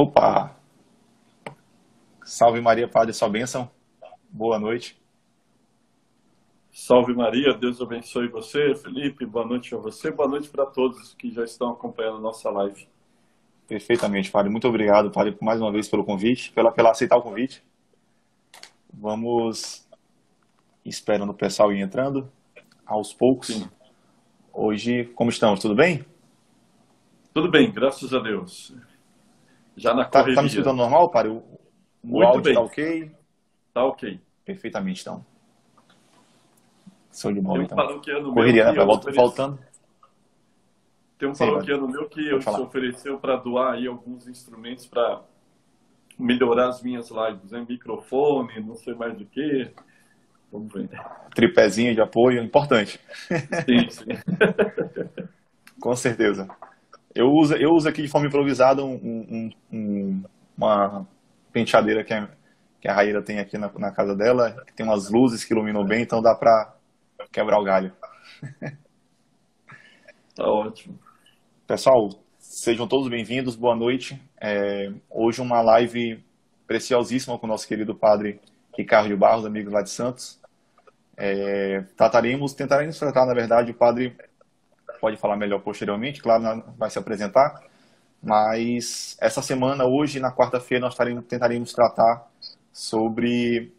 Opa! Salve Maria, Padre, sua bênção. Boa noite. Salve Maria, Deus abençoe você, Felipe, boa noite a você, boa noite para todos que já estão acompanhando a nossa live. Perfeitamente, Padre. Muito obrigado, Padre, mais uma vez pelo convite, pela aceitar o convite. Vamos esperando o pessoal ir entrando aos poucos. Sim, Hoje, como estamos? Tudo bem? tudo bem, graças a Deus. Já na Tá me correria. escutando normal, Padre? O Muito áudio tá bem, ok? tá ok. Perfeitamente, então. Show de Tem bola, um então. paroquiano meu Correria, né? que ofereceu, Voltando. tem um Sim, Padre. paroquiano meu que Pode se falar. ofereceu para doar aí alguns instrumentos para melhorar as minhas lives, né? Microfone, não sei mais do que. Vamos ver. Tripézinho de apoio, importante. Sim, sim. Com certeza. Eu uso aqui de forma improvisada uma penteadeira que a Raíra tem aqui na casa dela, que tem umas luzes que iluminam bem, então dá pra quebrar o galho. Tá ótimo. Pessoal, sejam todos bem-vindos, boa noite. Hoje uma live preciosíssima com o nosso querido padre Ricardo de Barros, amigo lá de Santos. Tentaremos tratar, na verdade, o padre pode falar melhor posteriormente, claro, vai se apresentar. Mas essa semana, hoje, na quarta-feira, nós tentaremos tratar sobre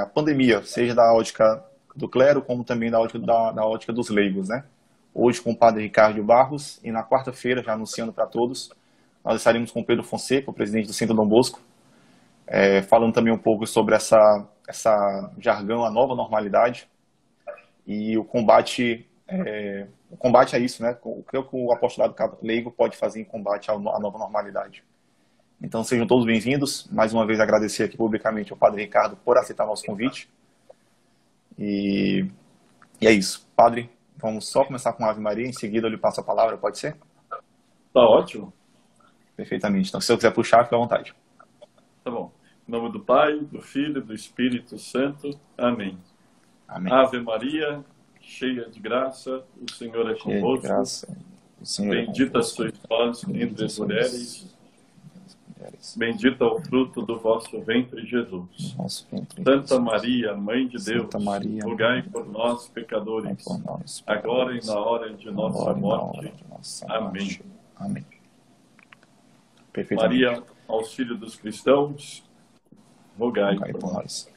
a pandemia, seja da ótica do clero, como também da ótica dos leigos, né? Hoje com o padre Ricardo Barros, e na quarta-feira, já anunciando para todos, nós estaremos com o Pedro Fonseca, o presidente do Centro Dom Bosco, falando também um pouco sobre essa jargão, a nova normalidade, e o combate a isso, né? O que o apostolado leigo pode fazer em combate à nova normalidade. Então sejam todos bem-vindos. Mais uma vez agradecer aqui publicamente ao Padre Ricardo por aceitar nosso convite. E é isso. Padre, vamos só começar com a Ave Maria, em seguida eu lhe passo a palavra, pode ser? Tá ótimo. Perfeitamente. Então se eu quiser puxar, fique à vontade. Tá bom. Em nome do Pai, do Filho e do Espírito Santo. Amém. Amém. Ave Maria, cheia de graça, o Senhor é Cheia de convosco. graça, o Senhor é Bendita convosco. sois vós entre Bendita as sois mulheres. as mulheres. Bendito é o fruto do vosso ventre, Jesus. Nosso ventre, Santa Jesus. Maria, Mãe de Santa Deus, Maria, rogai Mãe por nós, Pai por pecadores, nós, agora e pecadores, na hora de nossa agora e na hora morte. de nossa Amém. morte. Amém. Perfeitamente. Maria, auxílio dos cristãos, rogai Rogai por por nós. nós.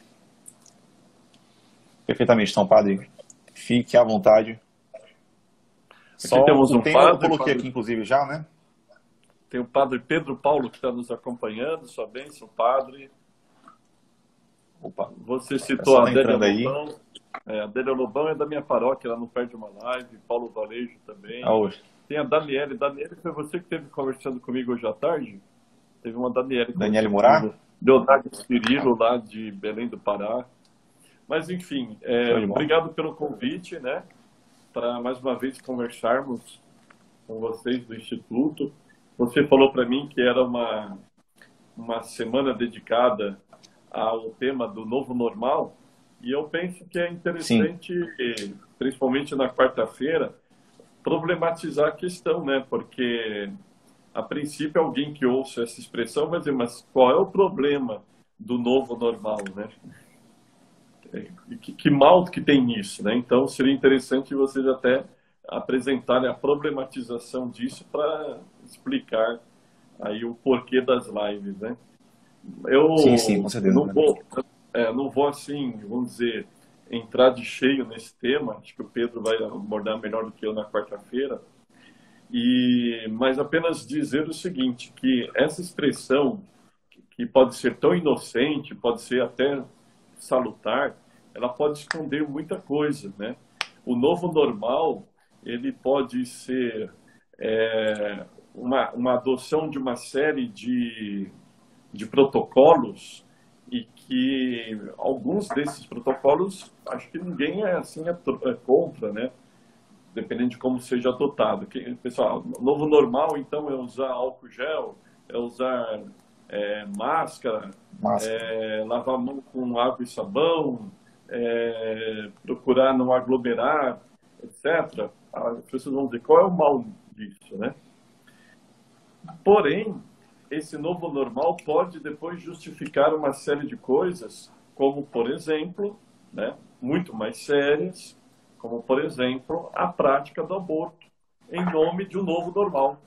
Perfeitamente. Então, padre, fique à vontade. Só Aqui temos o um tema eu padre, coloquei aqui, inclusive, já, né? tem o padre Pedro Paulo que está nos acompanhando, sua bênção, padre. Opa, Você o citou pessoal a tá Adélia entrando aí. Lobão. A Adélia Lobão é da minha paróquia, ela não perde uma live. Paulo Varejo também. Hoje. Tem a Daniele. Daniele, foi você que esteve conversando comigo hoje à tarde? Teve uma Daniele Daniele conversando Morar? comigo. Leonardo Cirilo, lá de Belém do Pará. Mas, enfim, Show de bola. obrigado pelo convite, né? Para mais uma vez conversarmos com vocês do Instituto. Você falou para mim que era uma semana dedicada ao tema do novo normal, e eu penso que é Sim, interessante, principalmente na quarta-feira, problematizar a questão, né? Porque, a princípio, alguém que ouça essa expressão vai dizer, mas qual é o problema do novo normal, né? Que mal que tem nisso, né? Então, seria interessante vocês até apresentarem a problematização disso para explicar aí o porquê das lives, né? sim, com Eu certeza, não padre. vou assim, vamos dizer, entrar de cheio nesse tema. Acho que o Pedro vai abordar melhor do que eu na quarta-feira. Mas apenas dizer o seguinte, que essa expressão, que pode ser tão inocente, pode ser até salutar, ela pode esconder muita coisa, né? O novo normal, ele pode ser uma adoção de uma série de protocolos, e que alguns desses protocolos, acho que ninguém é contra, né? Dependendo de como seja adotado. Pessoal, o novo normal, então, é usar álcool gel, é usar máscara, Máscara. lavar a mão com água e sabão, procurar não aglomerar, etc. As pessoas vão dizer, qual é o mal disso, né? Porém, esse novo normal pode depois justificar uma série de coisas, como, por exemplo, né, muito mais sérias, como, por exemplo, a prática do aborto, em nome de um novo normal,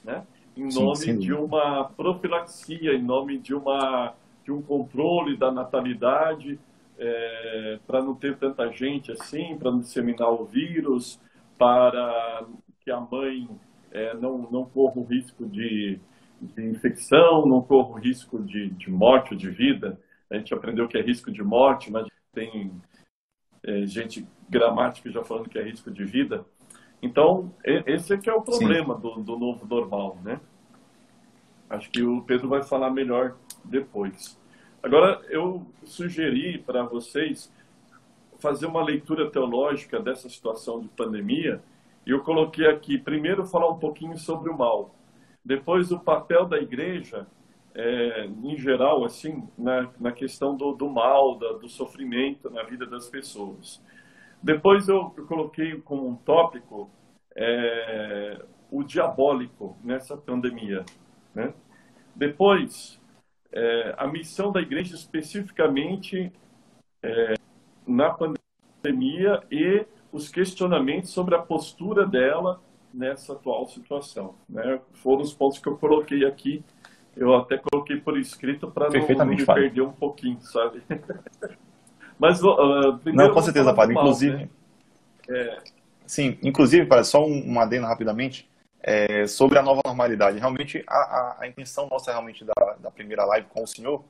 né? Em Sim, nome sem de dúvida. uma profilaxia, em nome de um controle da natalidade, para não ter tanta gente assim, para não disseminar o vírus, para que a mãe não corra o risco de infecção, não corra o risco de morte ou de vida. A gente aprendeu que é risco de morte, mas tem gente gramática já falando que é risco de vida. Então, esse é que é o Sim. problema do novo normal, né? Acho que o Pedro vai falar melhor depois. Agora, eu sugeri para vocês fazer uma leitura teológica dessa situação de pandemia, e eu coloquei aqui, primeiro, falar um pouquinho sobre o mal, depois o papel da igreja, em geral, assim, na questão do mal, do sofrimento na vida das pessoas. Depois eu coloquei como um tópico o diabólico nessa pandemia, né? Depois, a missão da igreja especificamente na pandemia e os questionamentos sobre a postura dela nessa atual situação, né? Foram os pontos que eu coloquei aqui. Eu até coloquei por escrito para não Perfeitamente, me padre. perder um pouquinho, sabe? Mas Não, primeiro com vamos certeza, falar do padre. mal, né? Inclusive, sim, inclusive, padre, só um adendo rapidamente, sobre a nova normalidade. Realmente, a intenção nossa realmente da primeira live com o senhor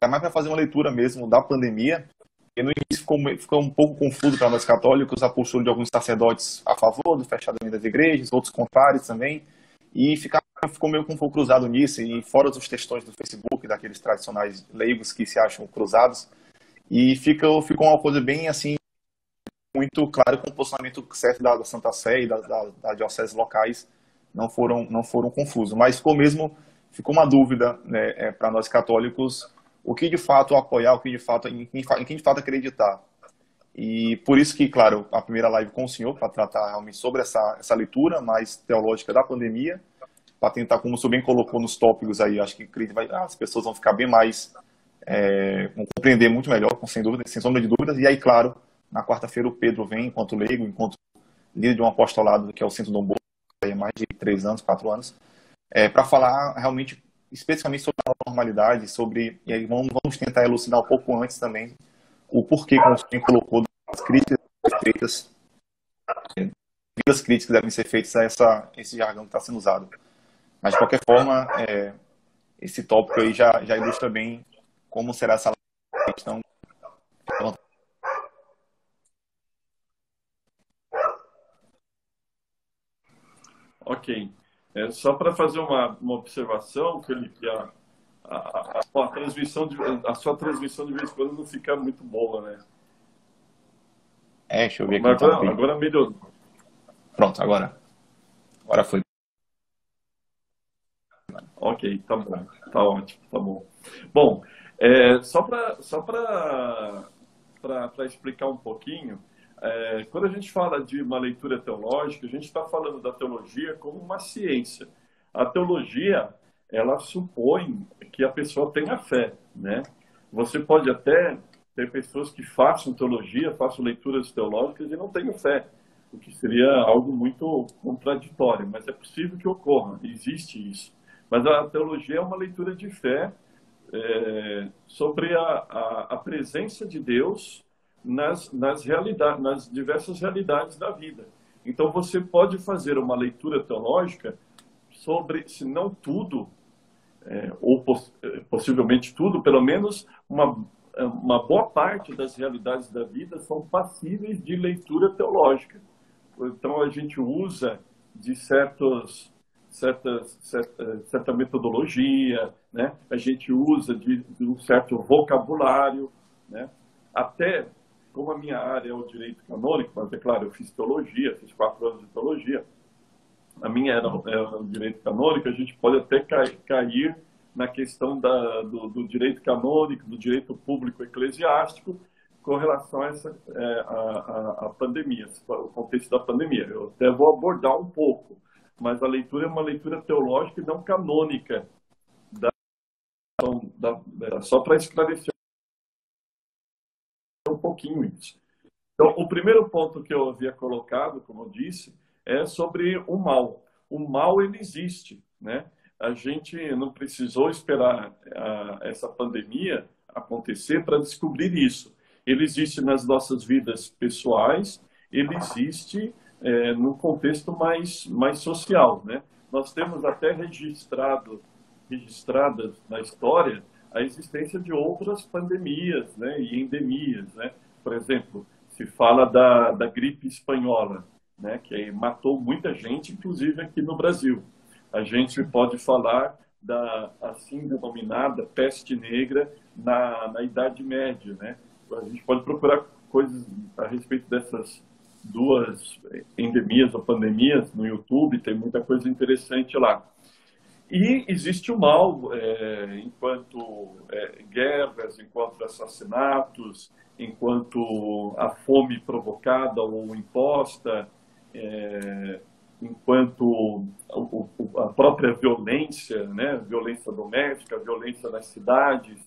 era mais para fazer uma leitura mesmo da pandemia. E no início ficou um pouco confuso para nós católicos a postura de alguns sacerdotes a favor do fechamento das igrejas, outros contrários também. E ficou meio com um fogo cruzado nisso, e fora os textões do Facebook, daqueles tradicionais leigos que se acham cruzados. E ficou uma coisa bem assim, muito claro que o posicionamento certo da Santa Sé e das dioceses locais não foram confusos. Mas ficou uma dúvida, né, para nós católicos, o que de fato apoiar, o que de fato, em quem de fato acreditar. E por isso que, claro, a primeira live com o senhor, para tratar realmente sobre essa leitura mais teológica da pandemia, para tentar, como o senhor bem colocou nos tópicos aí, acho que as pessoas vão ficar bem mais, vão compreender muito melhor, sem dúvida, sem sombra de dúvidas. E aí, claro, na quarta-feira o Pedro vem enquanto leigo, enquanto líder de um apostolado que é o Centro Dom Bosco, há mais de 3 anos, 4 anos, para falar realmente, especificamente sobre a normalidade, e aí vamos tentar elucidar um pouco antes também o porquê, como o senhor colocou, das críticas feitas, das críticas que devem ser feitas a esse jargão que está sendo usado. Mas, de qualquer forma, esse tópico aí já ilustra bem como será essa questão. Ok. Só para fazer uma observação, Felipe, a sua transmissão de vez em quando não fica muito boa, né? Deixa eu ver aqui Mas então rapidinho. agora melhorou. Pronto, agora foi. Ok, tá bom. Tá ótimo, tá bom. Bom, só para explicar um pouquinho, quando a gente fala de uma leitura teológica, a gente está falando da teologia como uma ciência. A teologia, ela supõe que a pessoa tenha fé, né? Você pode até ter pessoas que façam teologia, façam leituras teológicas e não tenham fé, o que seria algo muito contraditório, mas é possível que ocorra, existe isso. Mas a teologia é uma leitura de fé sobre a presença de Deus nas diversas realidades da vida. Então você pode fazer uma leitura teológica sobre, se não tudo, possivelmente tudo, pelo menos uma boa parte das realidades da vida são passíveis de leitura teológica. Então a gente usa de certa metodologia, né? A gente usa de um certo vocabulário, né? Até, como a minha área é o direito canônico, mas é claro, eu fiz teologia, fiz 4 anos de teologia, a minha era o direito canônico, a gente pode até cair na questão do direito canônico, do direito público eclesiástico, com relação a pandemia, o contexto da pandemia. Eu até vou abordar um pouco, mas a leitura é uma leitura teológica e não canônica só para esclarecer um pouquinho isso. Então, o primeiro ponto que eu havia colocado, como eu disse, é sobre o mal. O mal, ele existe, né? A gente não precisou esperar essa pandemia acontecer para descobrir isso. Ele existe nas nossas vidas pessoais, ele existe num contexto mais social, né? Nós temos até registradas na história a existência de outras pandemias, né, e endemias, né? Por exemplo, se fala da gripe espanhola, né, que matou muita gente, inclusive aqui no Brasil. A gente pode falar da assim denominada peste negra na Idade Média, né? A gente pode procurar coisas a respeito dessas duas endemias ou pandemias no YouTube, tem muita coisa interessante lá. E existe o mal enquanto guerras, enquanto assassinatos, enquanto a fome provocada ou imposta, enquanto a própria violência, né? Violência doméstica, violência nas cidades,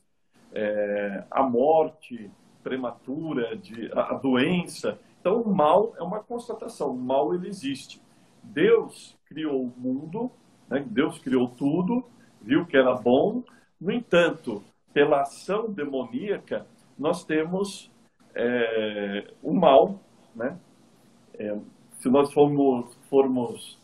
a morte prematura, a doença. Então, o mal é uma constatação, o mal ele existe. Deus criou o mundo, né? Deus criou tudo, viu que era bom. No entanto, pela ação demoníaca, nós temos o mal, né? Se nós formos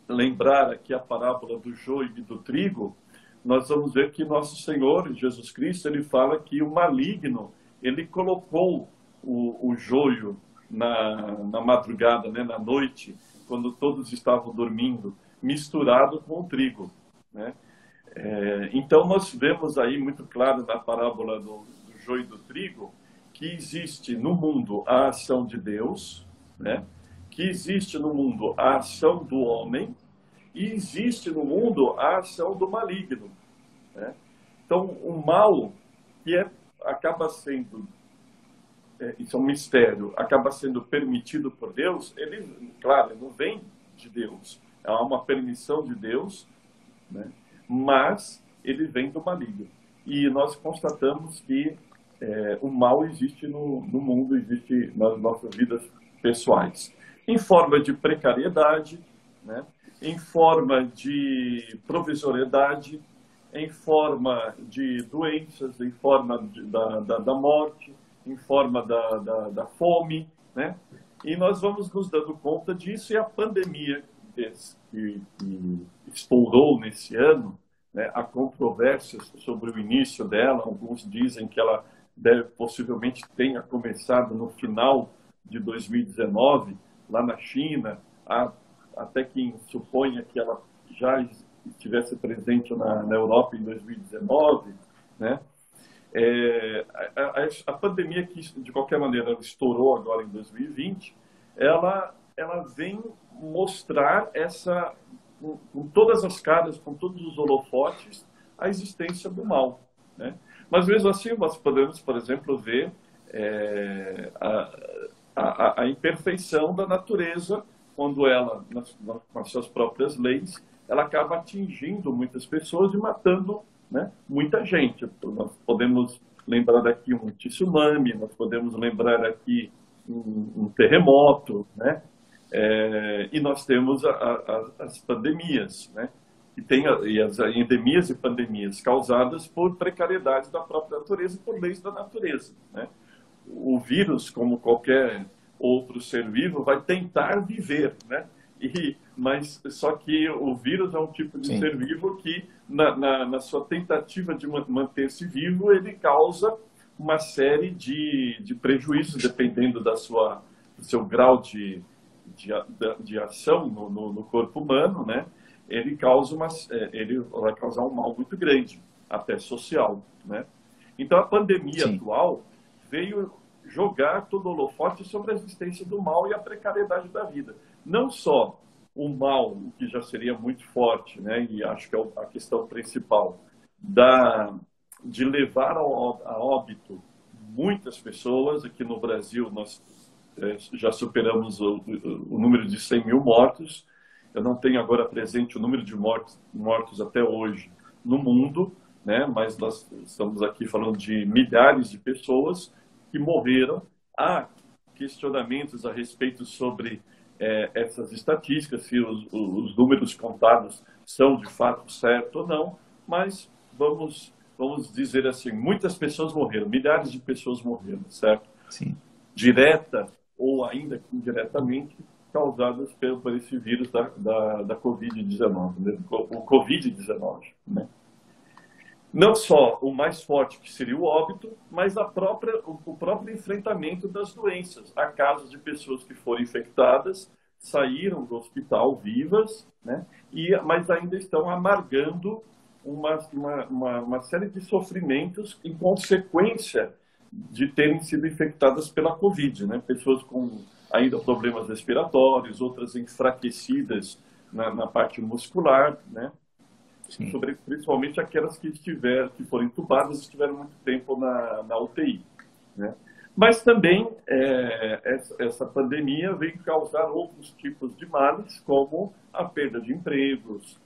lembrar aqui a parábola do joio e do trigo, nós vamos ver que nosso Senhor Jesus Cristo, ele fala que o maligno, ele colocou o joio na madrugada, né, na noite, quando todos estavam dormindo, misturado com o trigo, né? Então nós vemos aí muito claro na parábola do joio e do trigo que existe no mundo a ação de Deus, né? Que existe no mundo a ação do homem e existe no mundo a ação do maligno, né? Então, o mal, que acaba sendo, isso é um mistério, acaba sendo permitido por Deus, ele, claro, não vem de Deus, é uma permissão de Deus, né? Mas ele vem do maligno. E nós constatamos que o mal existe no mundo, existe nas nossas vidas pessoais, em forma de precariedade, né? Em forma de provisoriedade, em forma de doenças, em forma da morte, em forma da fome, né? E nós vamos nos dando conta disso, e a pandemia que estourou nesse ano, né? Há controvérsias sobre o início dela, alguns dizem que ela possivelmente tenha começado no final de 2019, lá na China, até quem suponha que ela já estivesse presente na Europa em 2019, né? A pandemia que, de qualquer maneira, estourou agora em 2020, ela vem mostrar com todas as caras, com todos os holofotes, a existência do mal, né? Mas mesmo assim, nós podemos, por exemplo, ver a imperfeição da natureza, quando ela, com as suas próprias leis, ela acaba atingindo muitas pessoas e matando, né, muita gente. Nós podemos lembrar aqui um tsunami, nós podemos lembrar aqui um terremoto, né? E nós temos as pandemias, né? E as endemias e pandemias causadas por precariedade da própria natureza e por leis da natureza, né? O vírus, como qualquer outro ser vivo, vai tentar viver, né? Mas só que o vírus é um tipo de ser vivo que, na sua tentativa de manter-se vivo, ele causa uma série de prejuízos, dependendo do seu grau de ação no corpo humano, né? Ele vai causar um mal muito grande, até social, né? Então, a pandemia atual veio jogar todo o holofote sobre a existência do mal e a precariedade da vida. Não só o mal, que já seria muito forte, né? E acho que é a questão principal, de levar a óbito muitas pessoas. Aqui no Brasil, nós já superamos o número de 100 mil mortos. Eu não tenho agora presente o número de mortos até hoje no mundo, né? Mas nós estamos aqui falando de milhares de pessoas que morreram. Há questionamentos a respeito sobre essas estatísticas, se os números contados são de fato certos ou não, mas vamos dizer assim, muitas pessoas morreram, milhares de pessoas morreram, certo? Sim. Direta ou ainda indiretamente causadas por esse vírus da Covid-19, né? O Covid-19, né? Não só o mais forte, que seria o óbito, mas o próprio enfrentamento das doenças. Há casos de pessoas que foram infectadas, saíram do hospital vivas, né? Mas ainda estão amargando uma série de sofrimentos em consequência de terem sido infectadas pela Covid, né? Pessoas com ainda problemas respiratórios, outras enfraquecidas na parte muscular, né? Principalmente aquelas que foram entubadas e estiveram muito tempo na UTI, né? Mas também essa pandemia veio causar outros tipos de males, como a perda de empregos,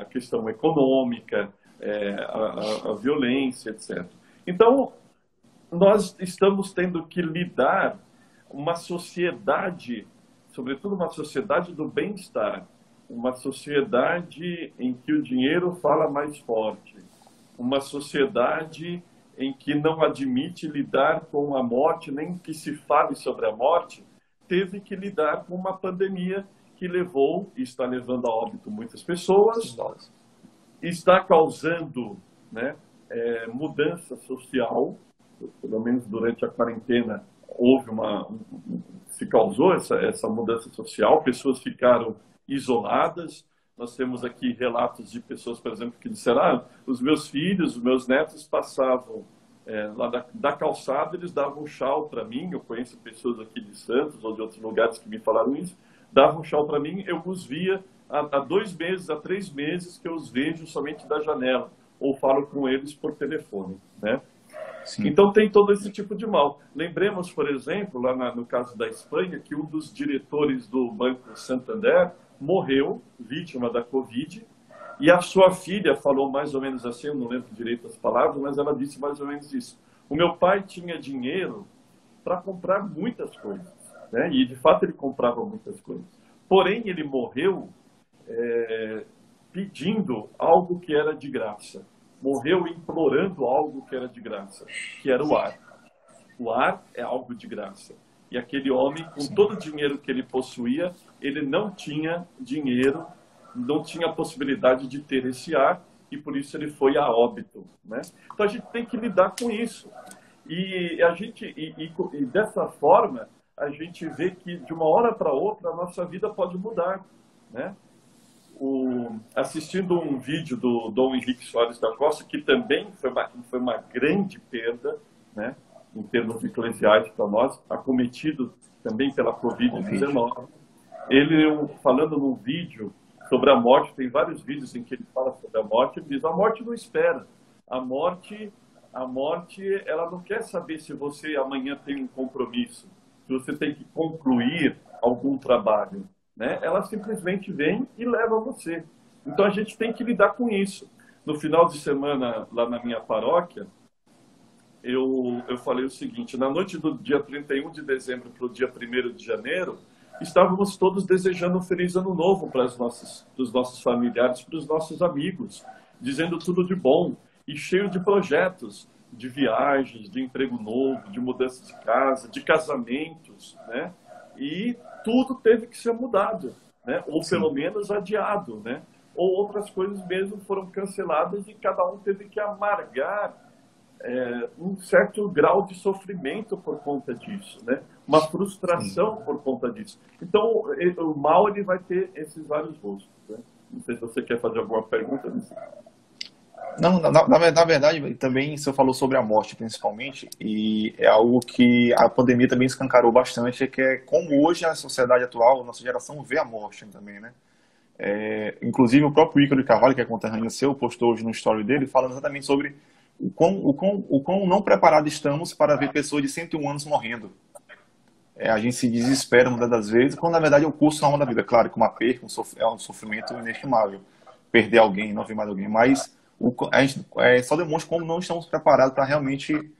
a questão econômica, a violência, etc. Então, nós estamos tendo que lidar uma sociedade, sobretudo uma sociedade do bem-estar, uma sociedade em que o dinheiro fala mais forte, uma sociedade em que não admite lidar com a morte, nem que se fale sobre a morte, teve que lidar com uma pandemia que levou e está levando a óbito muitas pessoas, está causando, né, mudança social, pelo menos durante a quarentena se causou essa mudança social, pessoas ficaram isoladas. Nós temos aqui relatos de pessoas, por exemplo, que disseram: os meus filhos, os meus netos passavam lá da calçada, eles davam um chau para mim. Eu conheço pessoas aqui de Santos ou de outros lugares que me falaram isso, davam um chau para mim, eu os via há 2 meses, há 3 meses que eu os vejo somente da janela, ou falo com eles por telefone, né? Sim. Então tem todo esse tipo de mal. Lembremos, por exemplo, lá no caso da Espanha, que um dos diretores do Banco Santander morreu, vítima da Covid, e a sua filha falou mais ou menos assim, eu não lembro direito as palavras, mas ela disse mais ou menos isso: o meu pai tinha dinheiro para comprar muitas coisas, né? E de fato ele comprava muitas coisas, porém ele morreu pedindo algo que era de graça, morreu implorando algo que era de graça, que era o ar. O ar é algo de graça. E aquele homem, com todo o dinheiro que ele possuía, ele não tinha dinheiro, não tinha a possibilidade de ter esse ar, e por isso ele foi a óbito, né? Então a gente tem que lidar com isso. E dessa forma, a gente vê que de uma hora para outra a nossa vida pode mudar, né? Assistindo um vídeo do Dom Henrique Soares da Costa, que também foi uma grande perda, né, em termos eclesiais para nós, acometido também pela Covid-19. Ele, falando num vídeo sobre a morte, tem vários vídeos em que ele fala sobre a morte, ele diz: a morte não espera. A morte, ela não quer saber se você amanhã tem um compromisso, se você tem que concluir algum trabalho, né? Ela simplesmente vem e leva você. Então a gente tem que lidar com isso. No final de semana, lá na minha paróquia, eu falei o seguinte: na noite do dia 31 de dezembro para o dia 1º de janeiro, estávamos todos desejando um feliz ano novo para os nossos familiares, para os nossos amigos, dizendo tudo de bom e cheio de projetos, de viagens, de emprego novo, de mudança de casa, de casamentos, né? E tudo teve que ser mudado, né? Ou pelo menos adiado, né? Ou outras coisas mesmo foram canceladas e cada um teve que amargar um certo grau de sofrimento por conta disso, né? Uma frustração por conta disso. Então, o mal ele vai ter esses vários rostos, né? Não sei se você quer fazer alguma pergunta nisso. Não, na verdade, também você falou sobre a morte, principalmente, e é algo que a pandemia também escancarou bastante, que é como hoje a sociedade atual, a nossa geração, vê a morte também, né? Inclusive, o próprio Ícaro de Carvalho, que é conterrâneo seu, postou hoje no story dele, falando exatamente sobre o quão não preparado estamos para ver pessoas de 101 anos morrendo. A gente se desespera muitas das vezes, quando na verdade é o curso normal da vida. Claro que uma perca é um sofrimento inestimável, perder alguém, não ver mais alguém, mas a gente só demonstra como não estamos preparados para realmente,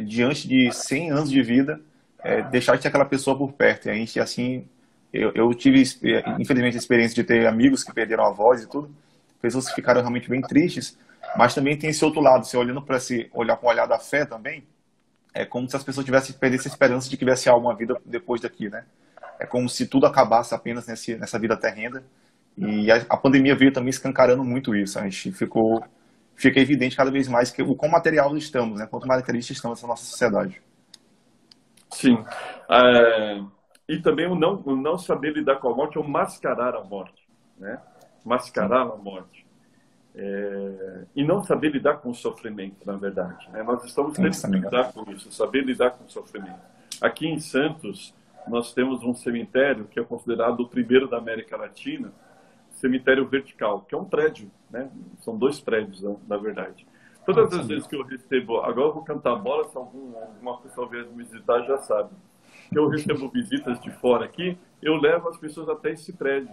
diante de 100 anos de vida, deixar de ter aquela pessoa por perto. E a gente, assim, eu tive, infelizmente, a experiência de ter amigos que perderam a voz e tudo, pessoas que ficaram realmente bem tristes, mas também tem esse outro lado, você olhando para olhar com o olhar da fé também, é como se as pessoas tivessem perdesse a esperança de que tivesse alguma vida depois daqui, né? É como se tudo acabasse apenas nessa vida terrena. E a pandemia veio também escancarando muito isso. A gente fica evidente cada vez mais que o quão material estamos, né? Quanto materialistas estamos nessa nossa sociedade. Sim. E também o não saber lidar com a morte ou mascarar a morte, né? Mascarar a morte. E não saber lidar com o sofrimento, na verdade, né? Nós estamos tendo que lidar com isso, saber lidar com o sofrimento. Aqui em Santos, nós temos um cemitério que é considerado o primeiro da América Latina, cemitério vertical, que é um prédio, né? São 2 prédios, na verdade. Todas as vezes que eu recebo, agora eu vou cantar bola, se alguma pessoa vier me visitar já sabe, que eu recebo visitas de fora aqui, eu levo as pessoas até esse prédio,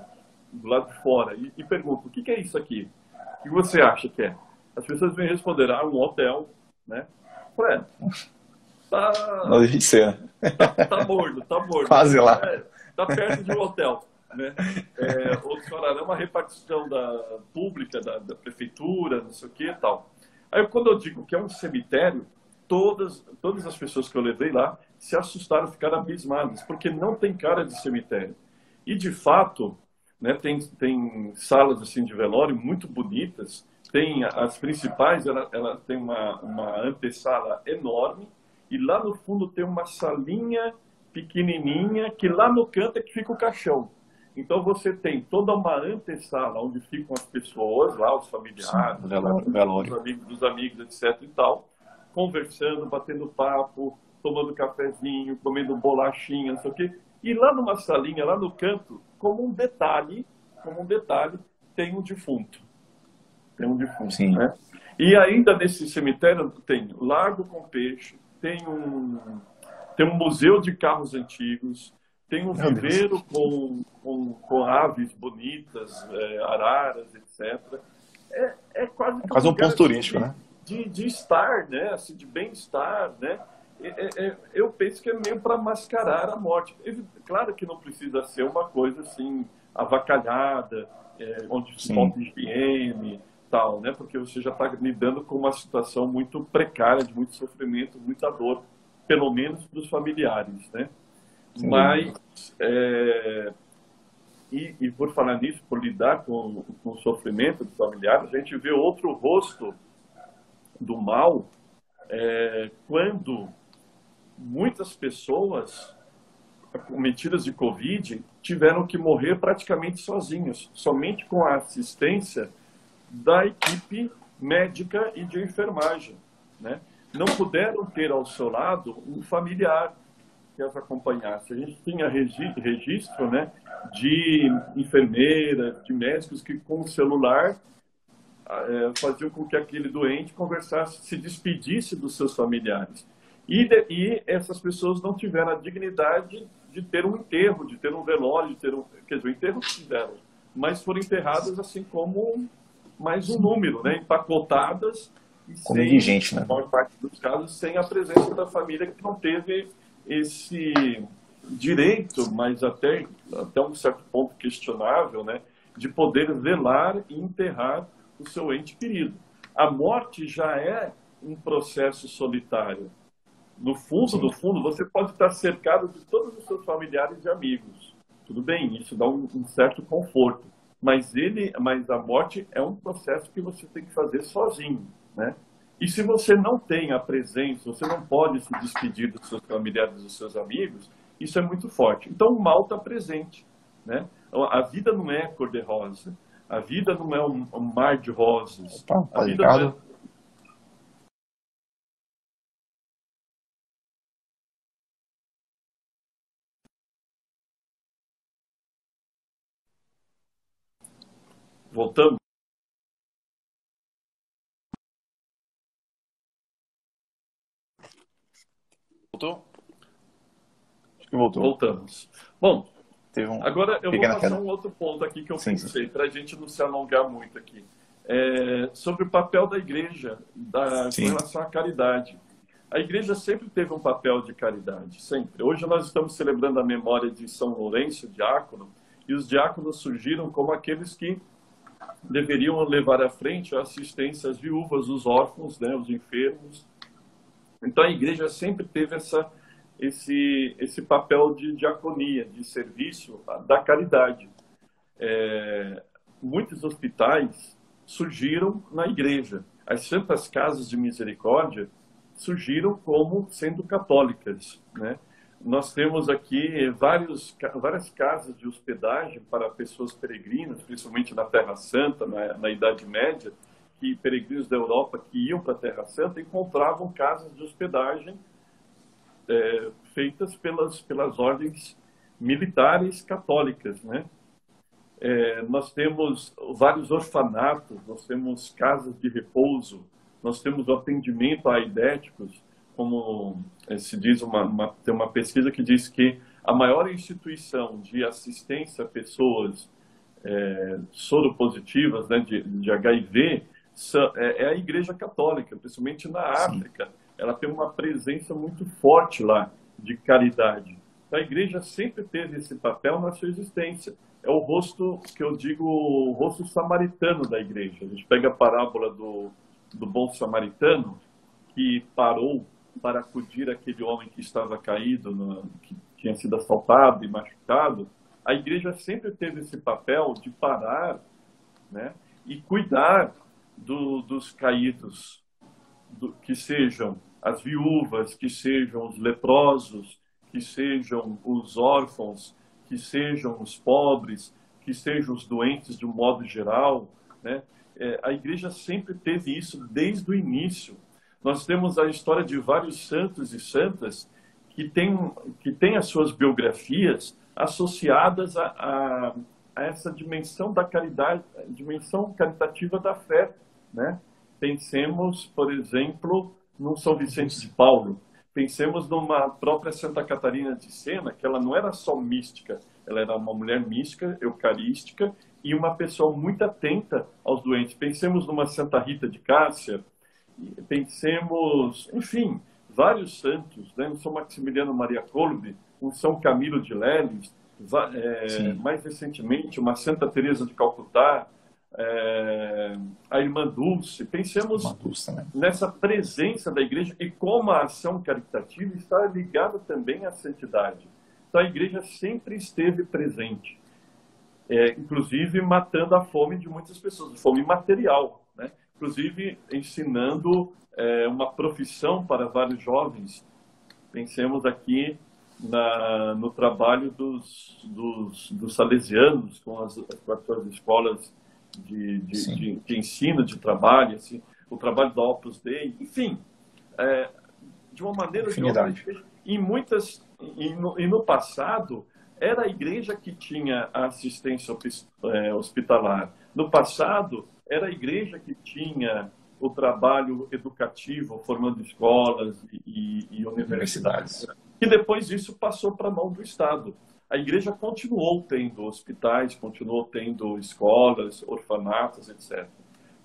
do lado de fora, e pergunto, o que é isso aqui? O que você acha que é? As pessoas vêm responder, um hotel, né? Ué, Não deixa de ser. Tá morno, tá morno. Quase lá. Tá perto de um hotel, né? Outros falaram, é uma repartição pública, da prefeitura, não sei o que e tal. Aí, quando eu digo que é um cemitério, todas as pessoas que eu levei lá se assustaram, ficaram abismadas, porque não tem cara de cemitério. E, de fato, né, tem salas assim, de velório muito bonitas, tem as principais, ela tem uma antessala enorme, e lá no fundo tem uma salinha pequenininha, que lá no canto é que fica o caixão. Então você tem toda uma antessala onde ficam as pessoas, lá os familiares, os amigos, etc. e tal, conversando, batendo papo, tomando cafezinho, comendo bolachinha, não sei o quê. E lá numa salinha, lá no canto, como um detalhe, tem um defunto. Tem um defunto, sim, né? E ainda nesse cemitério tem lago com peixe, tem um museu de carros antigos, tem um viveiro com aves bonitas, araras, etc. É quase um ponto turístico, né? De estar, né? Assim, de bem-estar, né? Eu penso que é meio para mascarar a morte. Claro que não precisa ser uma coisa assim avacalhada, onde falta higiene, tal, né? Porque você já está lidando com uma situação muito precária, de muito sofrimento, muita dor, pelo menos para os familiares, né? Sim. Mas, e por falar nisso, por lidar com o sofrimento dos familiares, a gente vê outro rosto do mal quando muitas pessoas acometidas de Covid tiveram que morrer praticamente sozinhos, somente com a assistência da equipe médica e de enfermagem, né? Não puderam ter ao seu lado um familiar que as acompanhasse. A gente tinha registro, né, de enfermeiras, de médicos que com o celular faziam com que aquele doente conversasse, se despedisse dos seus familiares. E essas pessoas não tiveram a dignidade de ter um enterro, de ter um velório, quer dizer, o enterro tiveram, mas foram enterradas assim como mais um número, né, empacotadas e como indigente, né? Na maior parte dos casos, sem a presença da família que não teve esse direito, mas até um certo ponto questionável, né, de poder velar e enterrar o seu ente querido. A morte já é um processo solitário. No fundo, do fundo, você pode estar cercado de todos os seus familiares e amigos. Tudo bem, isso dá um certo conforto. Mas a morte é um processo que você tem que fazer sozinho, né? E se você não tem a presença, você não pode se despedir dos seus familiares e dos seus amigos, isso é muito forte. Então o mal está presente, né? A vida não é cor-de-rosa. A vida não é um mar de rosas. Opa, a vida não é... Voltamos? Voltou? Acho que voltou. Voltamos. Bom, agora eu vou passar queda. um outro ponto aqui que eu pensei, para a gente não se alongar muito aqui. sobre o papel da igreja com Sim. relação à caridade. A igreja sempre teve um papel de caridade, sempre. Hoje nós estamos celebrando a memória de São Lourenço, diácono, e os diáconos surgiram como aqueles que deveriam levar à frente a assistência às viúvas, os órfãos, né, os enfermos. Então a igreja sempre teve esse papel de diaconia, de serviço da caridade. Muitos hospitais surgiram na igreja. As Santas Casas de Misericórdia surgiram como sendo católicas, né? Nós temos aqui várias casas de hospedagem para pessoas peregrinas, principalmente na Terra Santa, na Idade Média, que peregrinos da Europa que iam para a Terra Santa encontravam casas de hospedagem feitas pelas ordens militares católicas, né? Nós temos vários orfanatos, nós temos casas de repouso, nós temos o atendimento a aidéticos, como se diz, tem uma pesquisa que diz que a maior instituição de assistência a pessoas soropositivas, né, de HIV é a Igreja Católica, principalmente na África. Sim. Ela tem uma presença muito forte lá de caridade. Então, a Igreja sempre teve esse papel na sua existência. É o rosto, que eu digo, o rosto samaritano da Igreja. A gente pega a parábola do bom samaritano, que parou para acudir aquele homem que estava caído, que tinha sido assaltado e machucado. A igreja sempre teve esse papel de parar, né, e cuidar dos caídos, que sejam as viúvas, que sejam os leprosos, que sejam os órfãos, que sejam os pobres, que sejam os doentes de um modo geral, né? A igreja sempre teve isso desde o início. Nós temos a história de vários santos e santas que têm as suas biografias associadas a essa dimensão da caridade, a dimensão caritativa da fé, né? Pensemos, por exemplo, no São Vicente de Paulo. Pensemos numa própria Santa Catarina de Sena, que ela não era só mística, ela era uma mulher mística, eucarística, e uma pessoa muito atenta aos doentes. Pensemos numa Santa Rita de Cássia, pensemos, enfim, vários santos, né? Um São Maximiliano Maria Kolbe, um São Camilo de Leles, mais recentemente uma Santa Teresa de Calcutá, a Irmã Dulce. Pensemos nessa presença da igreja e como a ação caritativa está ligada também à santidade. Então a igreja sempre esteve presente, inclusive matando a fome de muitas pessoas, fome material, né? Inclusive ensinando uma profissão para vários jovens. Pensemos aqui no trabalho dos salesianos com as suas escolas de ensino, de trabalho, assim, o trabalho do Opus Dei, enfim, de uma maneira ou de outra, e no passado era a igreja que tinha a assistência hospitalar. No passado era a igreja que tinha o trabalho educativo, formando escolas e universidades. E depois disso passou para a mão do Estado. A igreja continuou tendo hospitais, continuou tendo escolas, orfanatos, etc.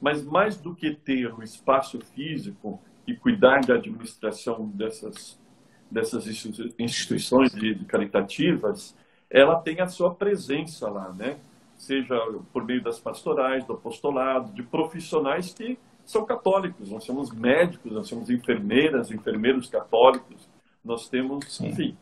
Mas mais do que ter o espaço físico e cuidar da administração dessas instituições caritativas, ela tem a sua presença lá, né? Seja por meio das pastorais, do apostolado, de profissionais que são católicos. Nós temos médicos, nós temos enfermeiras, enfermeiros católicos, nós temos, enfim,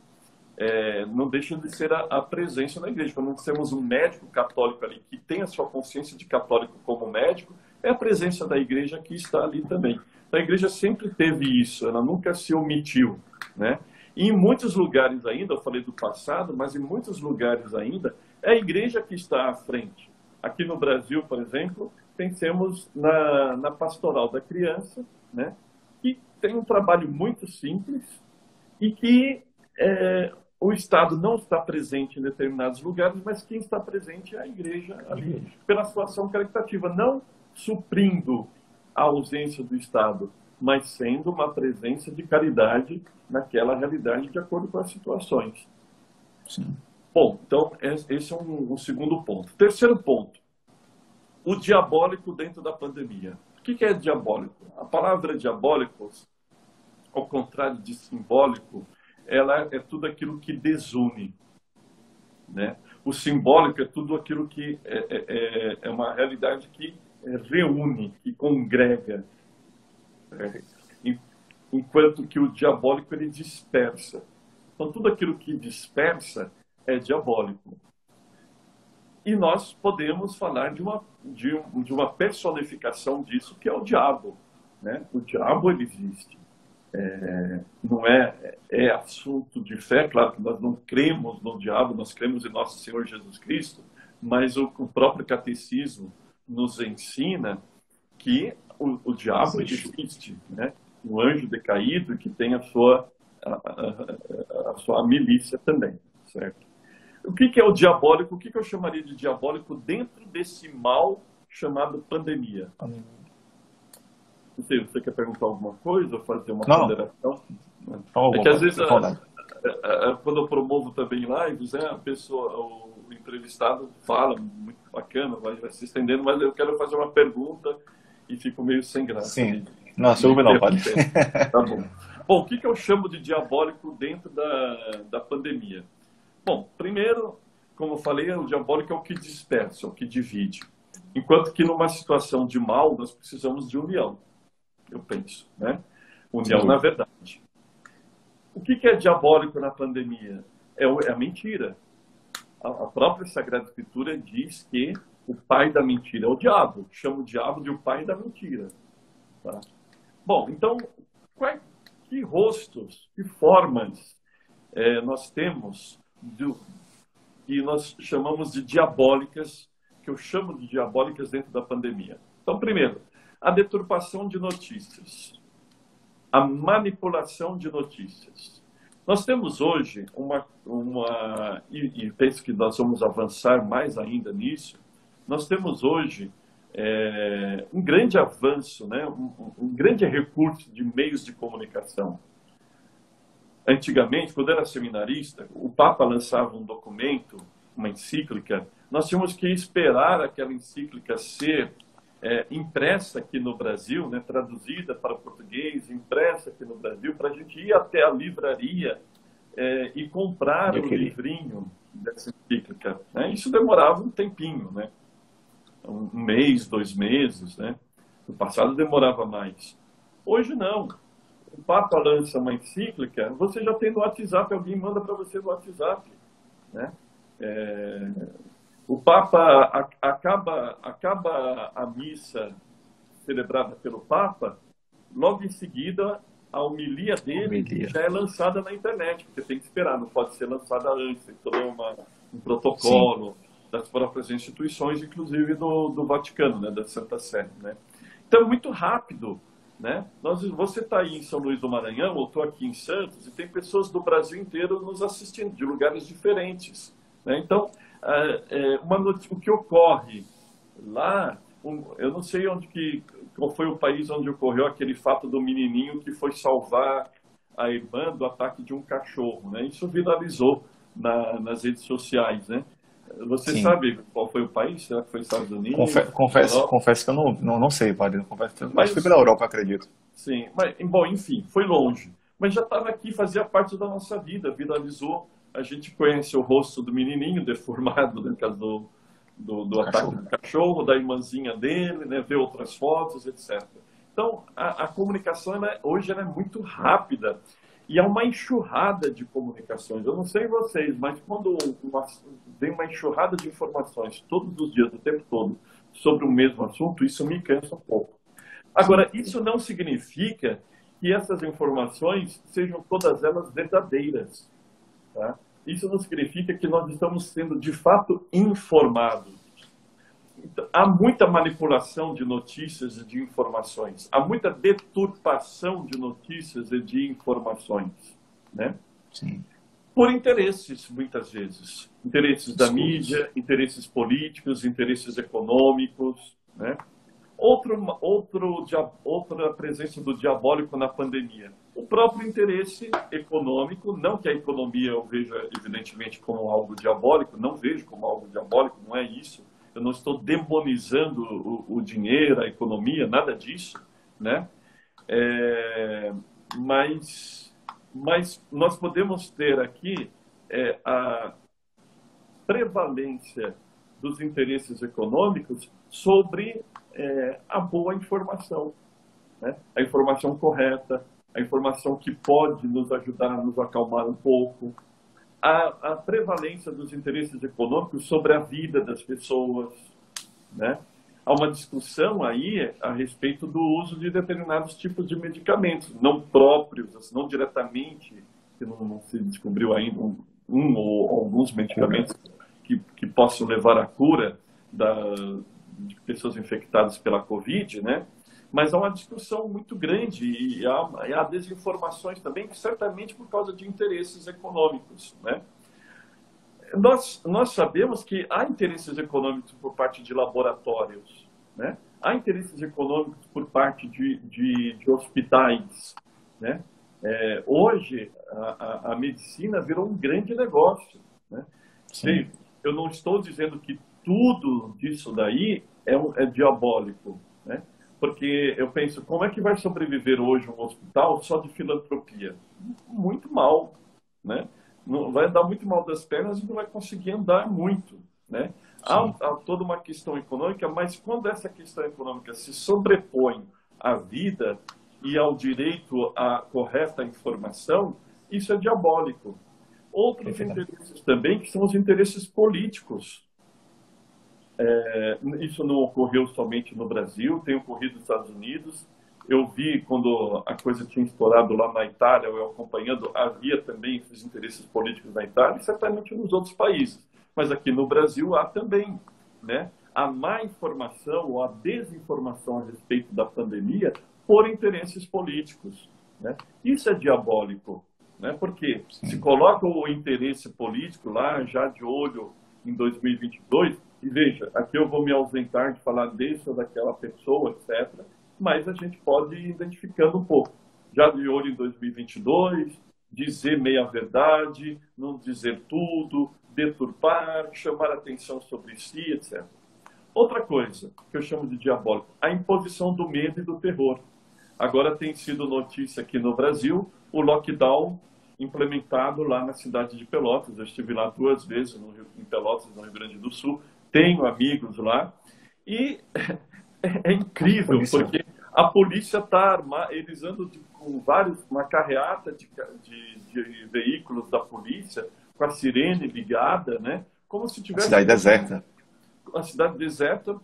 não deixa de ser a presença na igreja. Quando nós temos um médico católico ali que tem a sua consciência de católico como médico, é a presença da igreja que está ali também. Então, a igreja sempre teve isso, ela nunca se omitiu, né? E em muitos lugares ainda, eu falei do passado, mas em muitos lugares ainda, é a igreja que está à frente. Aqui no Brasil, por exemplo, pensemos na pastoral da criança, né? Que tem um trabalho muito simples e que o Estado não está presente em determinados lugares, mas quem está presente é a igreja ali, pela sua ação caritativa, não suprindo a ausência do Estado, mas sendo uma presença de caridade naquela realidade de acordo com as situações. Sim. Bom, então esse é um segundo ponto. Terceiro ponto. o diabólico dentro da pandemia. O que é diabólico? A palavra diabólico, ao contrário de simbólico, ela é tudo aquilo que desune, né? O simbólico é tudo aquilo que é uma realidade que reúne, que congrega, né? Enquanto que o diabólico ele dispersa. Então, tudo aquilo que dispersa é diabólico. E nós podemos falar de uma personificação disso, que é o diabo, né? O diabo ele existe. Não é assunto de fé, claro que nós não cremos no diabo, nós cremos em nosso Senhor Jesus Cristo, mas o próprio catecismo nos ensina que o diabo existe, né? O anjo decaído que tem a sua milícia também, certo? O que é o diabólico? O que eu chamaria de diabólico dentro desse mal chamado pandemia? Não sei, você quer perguntar alguma coisa, fazer uma ponderação? Não, é que às vezes, quando eu promovo também lives, a pessoa, o entrevistado fala, muito bacana, vai se estendendo, mas eu quero fazer uma pergunta e fico meio sem graça. Sim, não, se ouve não, pode. Tá bom. Bom, o que eu chamo de diabólico dentro da pandemia? Bom, primeiro, como eu falei, o diabólico é o que dispersa, é o que divide. Enquanto que numa situação de mal, nós precisamos de união, eu penso, né? União na verdade. O que é diabólico na pandemia? É a mentira. A própria Sagrada Escritura diz que o pai da mentira é o diabo. Chama o diabo de o pai da mentira. Tá? Bom, então, que rostos, que formas nós temos que nós chamamos de diabólicas, que eu chamo de diabólicas dentro da pandemia. Então, primeiro, a deturpação de notícias, a manipulação de notícias. Nós temos hoje e penso que nós vamos avançar mais ainda nisso, nós temos hoje um grande avanço, né? Um grande recurso de meios de comunicação. Antigamente, quando eu era seminarista, o Papa lançava um documento, uma encíclica, nós tínhamos que esperar aquela encíclica ser impressa aqui no Brasil, né, traduzida para o português, impressa aqui no Brasil, para a gente ir até a livraria e comprar o livrinho dessa encíclica. Né? Isso demorava um tempinho, né? Um mês, 2 meses, né? No passado demorava mais. Hoje não. O Papa lança uma encíclica, você já tem no WhatsApp, alguém manda para você no WhatsApp, né? O Papa acaba a missa celebrada pelo Papa, logo em seguida a homilia dele já é lançada na internet, porque tem que esperar, não pode ser lançada antes, tem todo um protocolo das próprias instituições, inclusive do Vaticano, né, da Santa Sé, né? Então, muito rápido, né? Você está aí em São Luís do Maranhão, eu estou aqui em Santos, e tem pessoas do Brasil inteiro nos assistindo, de lugares diferentes, né? Então, o que ocorre lá, eu não sei qual foi o país onde ocorreu aquele fato do menininho que foi salvar a irmã do ataque de um cachorro, né? Isso viralizou nas redes sociais, né? Você sabe qual foi o país? Será que foi Estados Unidos? Confesso que eu não sei, padre. Mas foi pela Europa, acredito. Sim, mas, bom, enfim, foi longe. Mas já estava aqui, fazia parte da nossa vida, viralizou. A gente conhece o rosto do menininho deformado, no caso do ataque do cachorro, da irmãzinha dele, né, vê outras fotos, etc. Então, a comunicação hoje ela é muito rápida. E é uma enxurrada de comunicações. Eu não sei vocês, mas quando vem uma enxurrada de informações todos os dias, o tempo todo, sobre o mesmo assunto, isso me cansa um pouco. Agora, isso não significa que essas informações sejam todas elas verdadeiras. Tá? Isso não significa que nós estamos sendo, de fato, informados. Então, há muita manipulação de notícias e de informações. Há muita deturpação de notícias e de informações, né? Sim. Por interesses, muitas vezes. Interesses da mídia, interesses políticos, interesses econômicos, né? Outra presença do diabólico na pandemia. O próprio interesse econômico, não que a economia eu veja, evidentemente, como algo diabólico, não vejo como algo diabólico, não é isso. eu não estou demonizando o dinheiro, a economia, nada disso, né? É, mas nós podemos ter aqui a prevalência dos interesses econômicos sobre a boa informação, né? A informação correta, a informação que pode nos ajudar a nos acalmar um pouco, a prevalência dos interesses econômicos sobre a vida das pessoas, né? Há uma discussão aí a respeito do uso de determinados tipos de medicamentos, não próprios, assim, não diretamente, que não se descobriu ainda um ou alguns medicamentos que possam levar à cura de pessoas infectadas pela Covid, né? Mas há uma discussão muito grande e há desinformações também, que certamente por causa de interesses econômicos, né? Nós sabemos que há interesses econômicos por parte de laboratórios, né? Há interesses econômicos por parte de hospitais, né? Hoje, a medicina virou um grande negócio, né? Sim. Eu não estou dizendo que tudo disso daí é diabólico, né? Porque eu penso, como é que vai sobreviver hoje um hospital só de filantropia? Muito mal, né? Não, vai andar muito mal das pernas e não vai conseguir andar muito, né? Há toda uma questão econômica, mas quando essa questão econômica se sobrepõe à vida e ao direito à correta informação, isso é diabólico. Outros interesses também, que são os interesses políticos. Isso não ocorreu somente no Brasil, tem ocorrido nos Estados Unidos. Eu vi quando a coisa tinha estourado lá na Itália, eu acompanhando, havia também esses interesses políticos na Itália e certamente nos outros países. Mas aqui no Brasil há também, né? A má informação ou a desinformação a respeito da pandemia por interesses políticos, né? Isso é diabólico, né? Porque se coloca o interesse político lá, já de olho em 2022, e veja, aqui eu vou me ausentar de falar desse ou daquela pessoa, etc., mas a gente pode ir identificando um pouco. Já de olho em 2022, dizer meia-verdade, não dizer tudo, deturpar, chamar atenção sobre si, etc. Outra coisa que eu chamo de diabólico, a imposição do medo e do terror. Agora tem sido notícia aqui no Brasil o lockdown implementado lá na cidade de Pelotas. Eu estive lá 2 vezes em Pelotas, no Rio Grande do Sul. Tenho amigos lá e é incrível, porque a polícia está armada, eles andam com uma carreata de veículos da polícia, com a sirene ligada, né? Como se tivesse... Cidade deserta. A cidade deserta,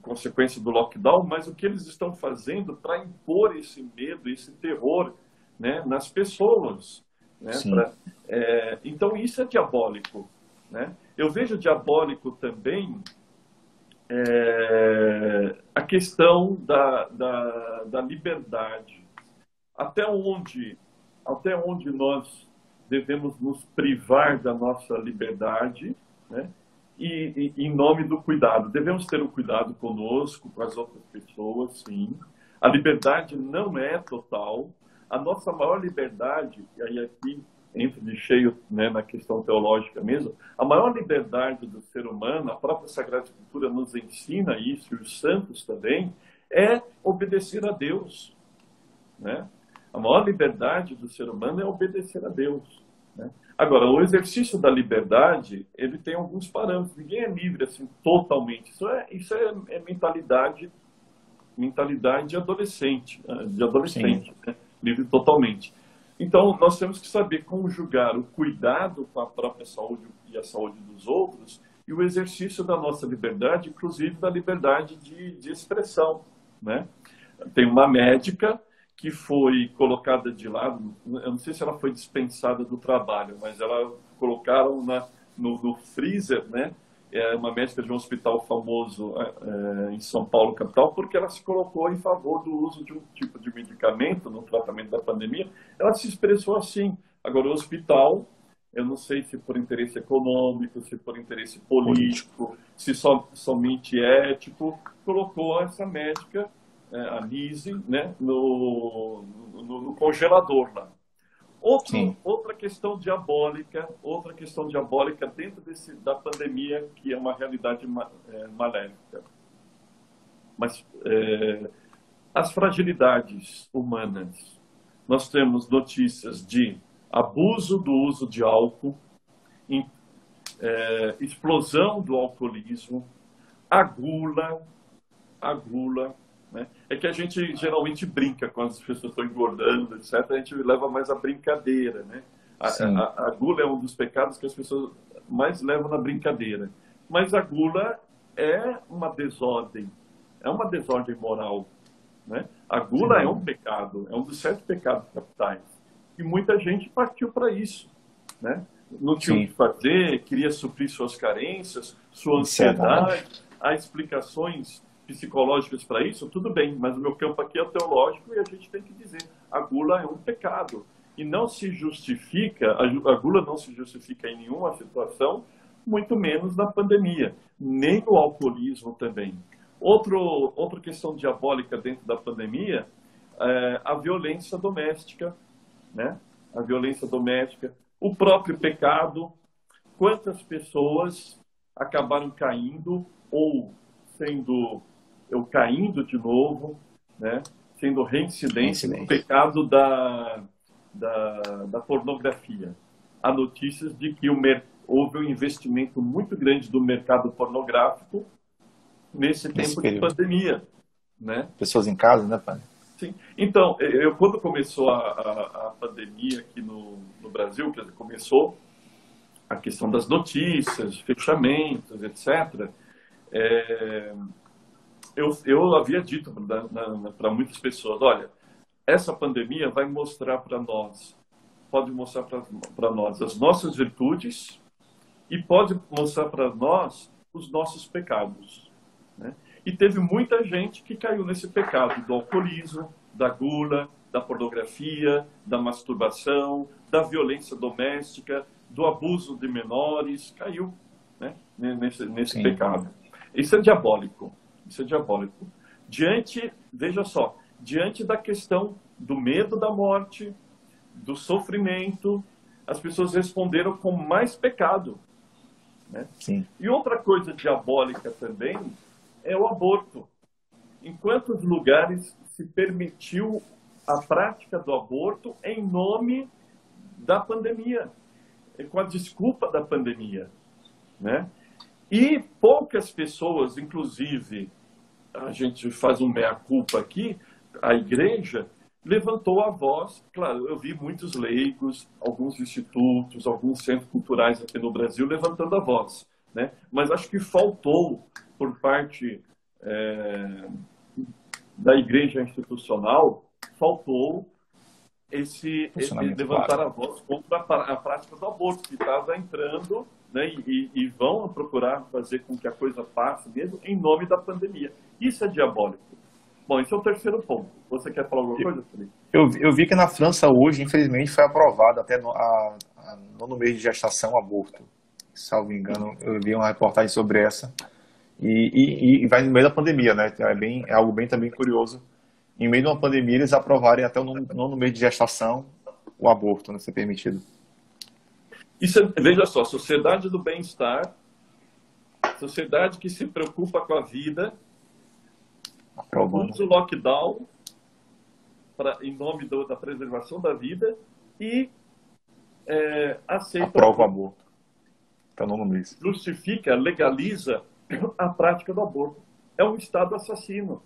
consequência do lockdown, mas o que eles estão fazendo para impor esse medo, esse terror, né, nas pessoas, né? Então isso é diabólico, né? Eu vejo diabólico também a questão da liberdade. Até onde nós devemos nos privar da nossa liberdade, né? E em nome do cuidado. Devemos ter um cuidado conosco, com as outras pessoas, sim. A liberdade não é total. A nossa maior liberdade, e aí aqui entra de cheio, né, na questão teológica mesmo, a maior liberdade do ser humano, a própria Sagrada Escritura nos ensina isso, e os santos também, é obedecer a Deus, né? A maior liberdade do ser humano é obedecer a Deus, né? Agora, o exercício da liberdade, ele tem alguns parâmetros. Ninguém é livre assim totalmente. Isso é mentalidade de adolescente, né? Livre totalmente. Então, nós temos que saber conjugar o cuidado com a própria saúde e a saúde dos outros e o exercício da nossa liberdade, inclusive da liberdade de expressão, né? Tem uma médica que foi colocada de lado, eu não sei se ela foi dispensada do trabalho, mas ela colocaram no freezer, né? É uma médica de um hospital famoso em São Paulo, capital, porque ela se colocou em favor do uso de um tipo de medicamento no tratamento da pandemia. Ela se expressou assim. Agora, o hospital, eu não sei se por interesse econômico, se por interesse político, se somente ético, colocou essa médica, a Lise, né, no congelador lá. Sim, Outra questão diabólica dentro da pandemia, que é uma realidade maléfica. Mas as fragilidades humanas. Nós temos notícias de abuso do uso de álcool, explosão do alcoolismo, a gula, né? É que a gente geralmente brinca quando as pessoas estão engordando, etc. A gente leva mais a brincadeira, né? sim, A gula é um dos pecados que as pessoas mais levam na brincadeira. Mas a gula é uma desordem moral, né? A sem gula é um dúvida. pecado, é um dos 7 pecados capitais. E muita gente partiu para isso, né? Não tinha o que Sim, fazer, queria suprir suas carências, sua isso é verdade. ansiedade. Há explicações psicológicas para isso, tudo bem, mas o meu campo aqui é teológico e a gente tem que dizer, a gula é um pecado. E não se justifica, a gula não se justifica em nenhuma situação, muito menos na pandemia, nem no alcoolismo também. Outra questão diabólica dentro da pandemia é a violência doméstica, né? A violência doméstica, o próprio pecado, quantas pessoas acabaram caindo ou sendo caindo de novo, né? Sendo reincidente no Reincidência. pecado da pornografia. Há notícias de que houve um investimento muito grande do mercado pornográfico nesse Nesse tempo de período. pandemia, né? Pessoas em casa, né, pai? Sim. Então, quando começou a pandemia aqui no Brasil, quer dizer, começou a questão das notícias, fechamentos, etc., eu havia dito para muitas pessoas, olha, essa pandemia vai mostrar para nós, pode mostrar para nós as nossas virtudes e pode mostrar para nós os nossos pecados, né? E teve muita gente que caiu nesse pecado do alcoolismo, da gula, da pornografia, da masturbação, da violência doméstica, do abuso de menores, caiu, né, nesse Sim, pecado. Isso é diabólico. Isso é diabólico. Veja só, diante da questão do medo da morte, do sofrimento, as pessoas responderam com mais pecado, né? sim, E outra coisa diabólica também é o aborto. Em quantos lugares se permitiu a prática do aborto em nome da pandemia, com a desculpa da pandemia, né? E poucas pessoas, inclusive, a gente faz um meia-culpa aqui, a igreja levantou a voz. Claro, eu vi muitos leigos, alguns institutos, alguns centros culturais aqui no Brasil levantando a voz, né? Mas acho que faltou, por parte da igreja institucional, faltou esse funcionamento levantar claro. a voz contra a prática do aborto, que estava entrando, né, e vão procurar fazer com que a coisa passe mesmo em nome da pandemia. Isso é diabólico. Bom, esse é o terceiro ponto. Você quer falar alguma coisa, Felipe? Eu vi que na França hoje, infelizmente, foi aprovado até no mês de gestação o aborto. Salvo engano, eu vi uma reportagem sobre essa. E vai no meio da pandemia, né? É algo bem também curioso. Em meio de uma pandemia, eles aprovarem até o nono mês de gestação o aborto, né, ser permitido. Veja só, sociedade do bem-estar, sociedade que se preocupa com a vida, Aprovando. usa o lockdown em nome da preservação da vida e aceita Aprova o aborto. Até o nono mês. justifica, legaliza a prática do aborto. É um Estado assassino.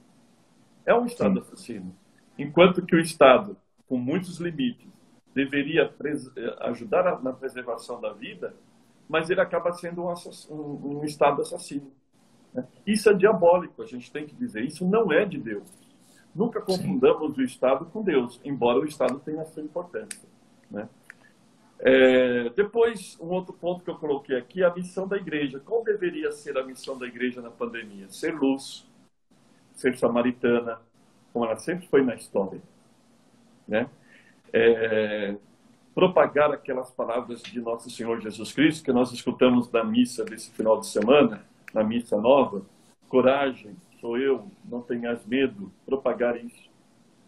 É um Estado Sim, assassino. Enquanto que o Estado, com muitos limites, deveria ajudar na preservação da vida, mas ele acaba sendo um Estado assassino, né? Isso é diabólico, a gente tem que dizer. Isso não é de Deus. Nunca sim, confundamos o Estado com Deus, embora o Estado tenha a sua importância, né? Depois, um outro ponto que eu coloquei aqui, a missão da igreja. Qual deveria ser a missão da igreja na pandemia? Ser luz, ser samaritana, como ela sempre foi na história, né? Propagar aquelas palavras de Nosso Senhor Jesus Cristo que nós escutamos na missa desse final de semana, na missa nova. Coragem, sou eu, não tenhas medo. Propagar isso.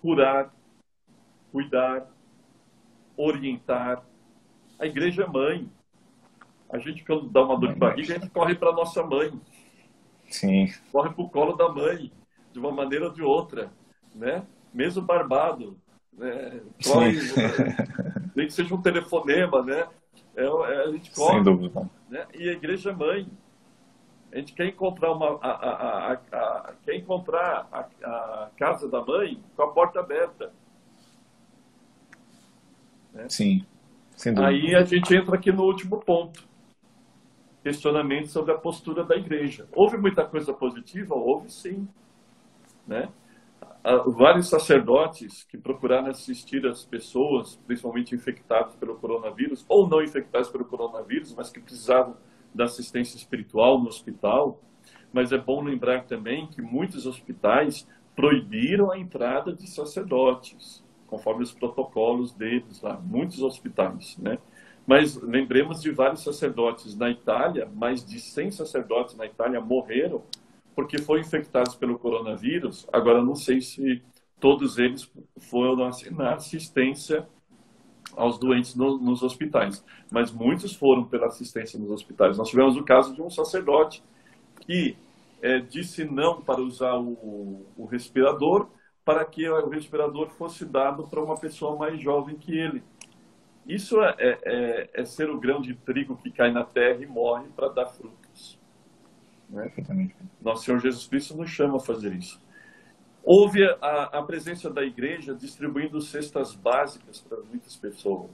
Curar, cuidar, orientar. A igreja é mãe. A gente, quando dá uma dor de barriga, a gente corre para nossa mãe. Sim. Corre para o colo da mãe, de uma maneira ou de outra, né? Mesmo barbado, né? Corre, nem que seja um telefonema, né? A gente corre. Sem dúvida. Né? E a igreja é mãe. A gente quer encontrar a casa da mãe com a porta aberta. Né? Sim, sem dúvida. Aí a gente entra aqui no último ponto. Questionamento sobre a postura da igreja. Houve muita coisa positiva? Houve sim. Né? Vários sacerdotes que procuraram assistir as pessoas, principalmente infectadas pelo coronavírus, ou não infectadas pelo coronavírus, mas que precisavam da assistência espiritual no hospital. Mas é bom lembrar também que muitos hospitais proibiram a entrada de sacerdotes, conforme os protocolos deles lá, muitos hospitais, né? Mas lembremos de vários sacerdotes na Itália, mais de 100 sacerdotes na Itália morreram porque foram infectados pelo coronavírus. Agora, não sei se todos eles foram na assistência aos doentes nos hospitais, mas muitos foram pela assistência nos hospitais. Nós tivemos o caso de um sacerdote que disse não para usar o respirador, para que o respirador fosse dado para uma pessoa mais jovem que ele. Isso é ser o grão de trigo que cai na terra e morre para dar frutos. Né? Nosso Senhor Jesus Cristo nos chama a fazer isso. Houve a presença da igreja distribuindo cestas básicas para muitas pessoas.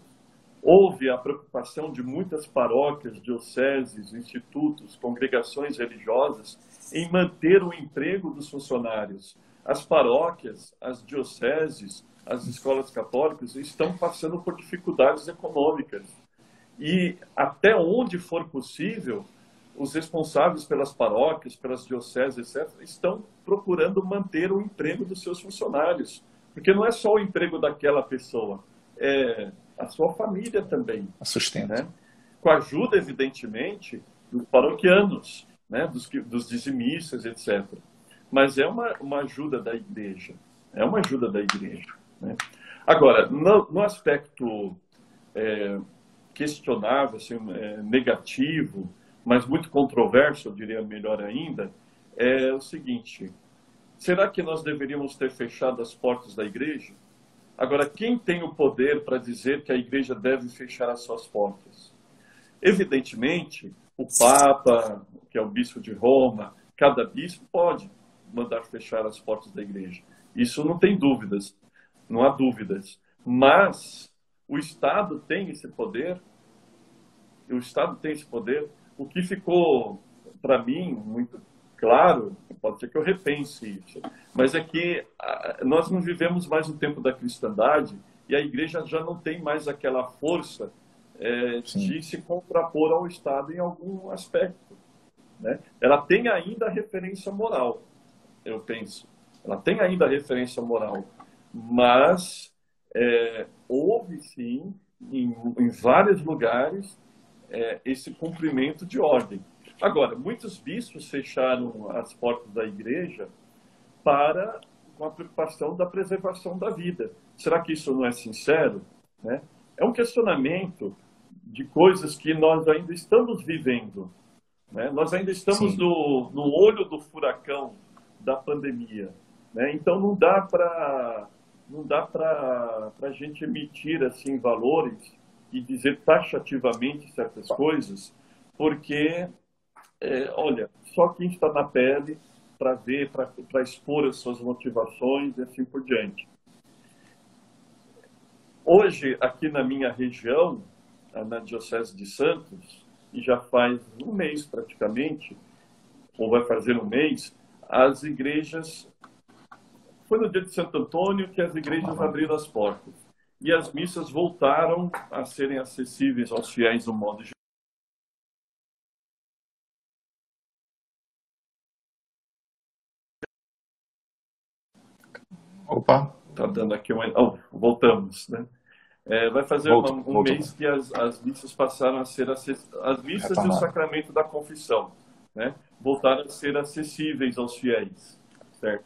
Houve a preocupação de muitas paróquias, dioceses, institutos, congregações religiosas em manter o emprego dos funcionários. As paróquias, as dioceses, as escolas católicas estão passando por dificuldades econômicas. E até onde for possível, os responsáveis pelas paróquias, pelas dioceses, etc., estão procurando manter o emprego dos seus funcionários. Porque não é só o emprego daquela pessoa, é a sua família também. A sustento. Né? Com a ajuda, evidentemente, dos paroquianos, né? dos dizimistas, etc. Mas é uma ajuda da igreja. É uma ajuda da igreja. Né? Agora, no aspecto questionável, assim, negativo, mas muito controverso, eu diria melhor ainda, é o seguinte: será que nós deveríamos ter fechado as portas da igreja? Agora, quem tem o poder para dizer que a igreja deve fechar as suas portas? Evidentemente, o Papa, que é o bispo de Roma, cada bispo pode mandar fechar as portas da igreja. Isso não tem dúvidas, não há dúvidas. Mas o Estado tem esse poder? O Estado tem esse poder? O que ficou, para mim, muito claro, pode ser que eu repense isso, mas é que nós não vivemos mais no tempo da cristandade e a igreja já não tem mais aquela força de se contrapor ao Estado em algum aspecto. Né? Ela tem ainda a referência moral, eu penso. Ela tem ainda a referência moral, mas houve, sim, em vários lugares, esse cumprimento de ordem. Agora, muitos bispos fecharam as portas da igreja com a preocupação da preservação da vida. Será que isso não é sincero? Né? É um questionamento de coisas que nós ainda estamos vivendo. Né? Nós ainda estamos no olho do furacão da pandemia. Né? Então, não dá para a gente emitir assim, valores e dizer taxativamente certas coisas, porque, olha, só quem está na pele para ver, para expor as suas motivações e assim por diante. Hoje, aqui na minha região, na Diocese de Santos, e já faz um mês praticamente, ou vai fazer um mês, as igrejas... Foi no dia de Santo Antônio que as igrejas abriram as portas. E as missas voltaram a serem acessíveis aos fiéis do modo geral. Opa! Está dando aqui uma... voltamos, né? Vai fazer um mês que as missas passaram a ser as missas e o sacramento da confissão, né? Voltaram a ser acessíveis aos fiéis, certo?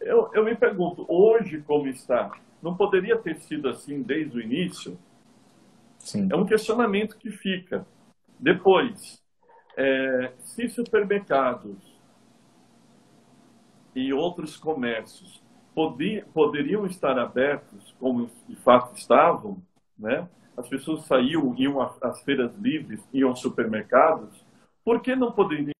Eu me pergunto, hoje como está? Não poderia ter sido assim desde o início? Sim. É um questionamento que fica. Depois, se supermercados e outros comércios poderiam estar abertos, como de fato estavam, né? As pessoas saíam, iam às feiras livres, iam aos supermercados, por que não poderiam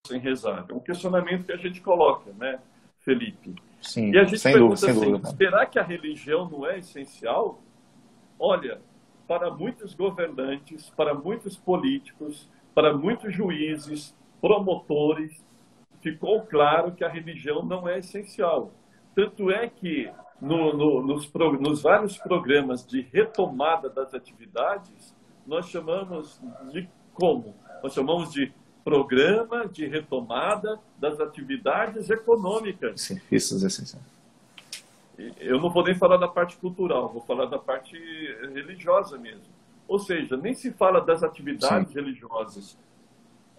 sem rezar? É um questionamento que a gente coloca, né, Felipe? Sim, E a gente sem dúvida, pergunta sem assim, dúvida. será que a religião não é essencial? Olha, para muitos governantes, para muitos políticos, para muitos juízes, promotores, ficou claro que a religião não é essencial. Tanto é que nos vários programas de retomada das atividades, nós chamamos de como? Nós chamamos de Programa de Retomada das Atividades Econômicas. Serviços essenciais. Eu não vou nem falar da parte cultural, vou falar da parte religiosa mesmo. Ou seja, nem se fala das atividades Sim. religiosas.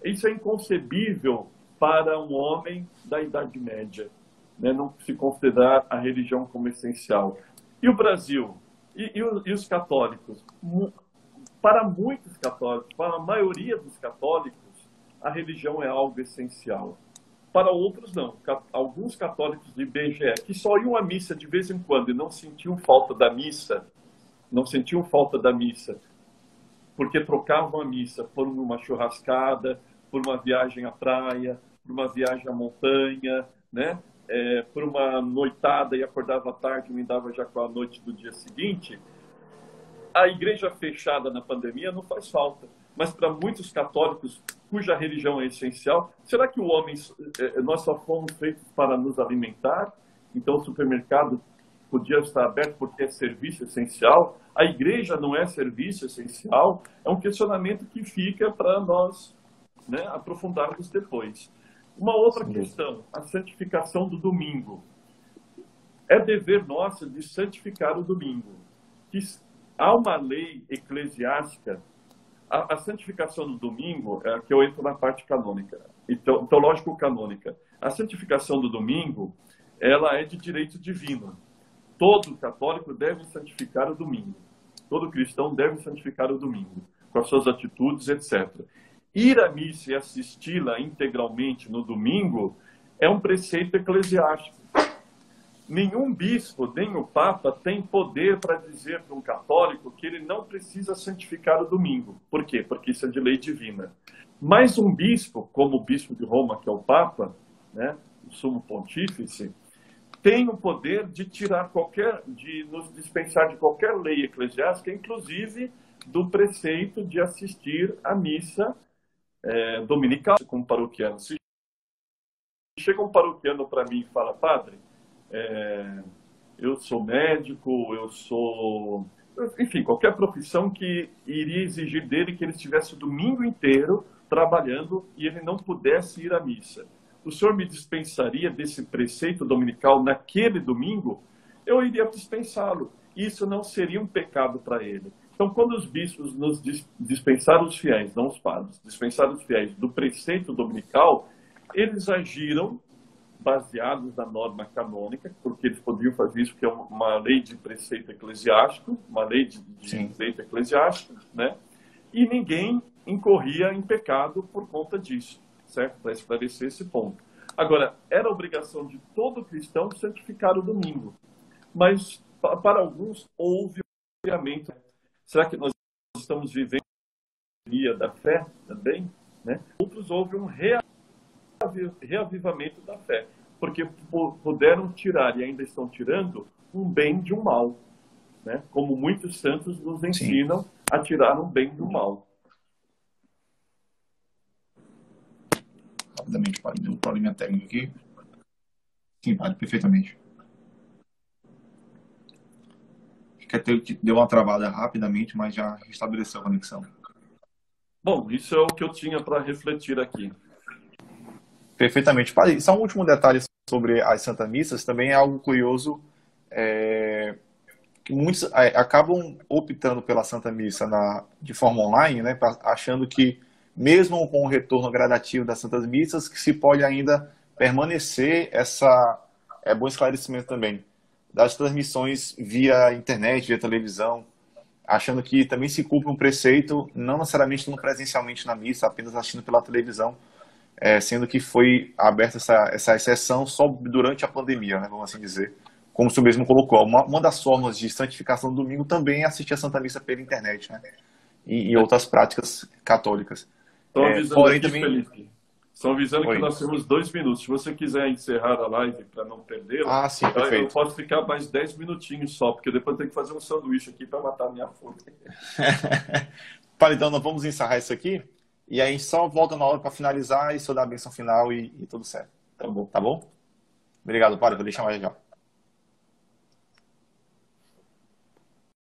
Isso é inconcebível para um homem da Idade Média, né? Não se considerar a religião como essencial. E o Brasil? E os católicos? Para muitos católicos, para a maioria dos católicos, a religião é algo essencial. Para outros, não. Alguns católicos de IBGE, que só iam à missa de vez em quando e não sentiam falta da missa, porque trocavam a missa por uma churrascada, por uma viagem à praia, por uma viagem à montanha, né? Por uma noitada e acordava à tarde e emendava já com a noite do dia seguinte. A igreja fechada na pandemia não faz falta. Mas para muitos católicos, cuja religião é essencial, será que nós só fomos feitos para nos alimentar? Então o supermercado podia estar aberto porque é serviço essencial? A igreja não é serviço essencial? É um questionamento que fica para nós, né, aprofundarmos depois. Uma outra questão, a santificação do domingo. É dever nosso de santificar o domingo. Há uma lei eclesiástica. A santificação do domingo, que eu entro na parte canônica, teológico-canônica. A santificação do domingo, ela é de direito divino. Todo católico deve santificar o domingo. Todo cristão deve santificar o domingo, com as suas atitudes, etc. Ir à missa e assisti-la integralmente no domingo é um preceito eclesiástico. Nenhum bispo, nem o Papa, tem poder para dizer para um católico que ele não precisa santificar o domingo. Por quê? Porque isso é de lei divina. Mas um bispo, como o bispo de Roma, que é o Papa, né, o sumo pontífice, tem o poder de de nos dispensar de qualquer lei eclesiástica, inclusive do preceito de assistir à missa dominical com o paroquiano. Se chega um paroquiano para mim e fala, padre, eu sou médico, enfim, qualquer profissão que iria exigir dele que ele estivesse o domingo inteiro trabalhando e ele não pudesse ir à missa. O senhor me dispensaria desse preceito dominical naquele domingo? Eu iria dispensá-lo. Isso não seria um pecado para ele. Então, quando os bispos nos dispensaram os fiéis, não os padres, dispensaram os fiéis do preceito dominical, eles agiram baseados na norma canônica, porque eles podiam fazer isso, porque é uma lei de preceito eclesiástico, uma lei de direito eclesiástico, né? E ninguém incorria em pecado por conta disso, certo? Para esclarecer esse ponto. Agora, era obrigação de todo cristão santificar o domingo, mas para alguns houve um esfriamento. Será que nós estamos vivendo a dia da fé também? Né? Outros houve um reavivamento da fé, porque puderam tirar e ainda estão tirando um bem de um mal, né? Como muitos santos nos ensinam a tirar um bem do mal. Rapidamente, padre, deu um probleminha técnico aqui. Sim, padre, perfeitamente. Deu uma travada rapidamente, mas já restabeleceu a conexão. Bom, isso é o que eu tinha para refletir aqui. Perfeitamente. Padre, só um último detalhe sobre as Santas Missas, também é algo curioso, que muitos acabam optando pela Santa Missa de forma online, né, achando que, mesmo com o retorno gradativo das Santas Missas, que se pode ainda permanecer bom esclarecimento também, das transmissões via internet, via televisão, achando que também se cumpre um preceito, não necessariamente não presencialmente na missa, apenas assistindo pela televisão, sendo que foi aberta essa exceção só durante a pandemia, né, vamos assim dizer. Como o senhor mesmo colocou, uma das formas de santificação do domingo também é assistir a Santa Missa pela internet, né? E outras práticas católicas. Estão avisando Porém, aqui, também... Felipe. Estão avisando Oi. que nós temos 2 minutos. Se você quiser encerrar a live para não perdê-la, Sim, perfeito. eu posso ficar mais 10 minutinhos só, porque depois eu tenho que fazer um sanduíche aqui para matar a minha fome. Então, nós vamos encerrar isso aqui, e aí só volta na hora para finalizar e só dar a bênção final e tudo certo. Tá bom. Tá bom? Obrigado, padre. Vou deixar mais já.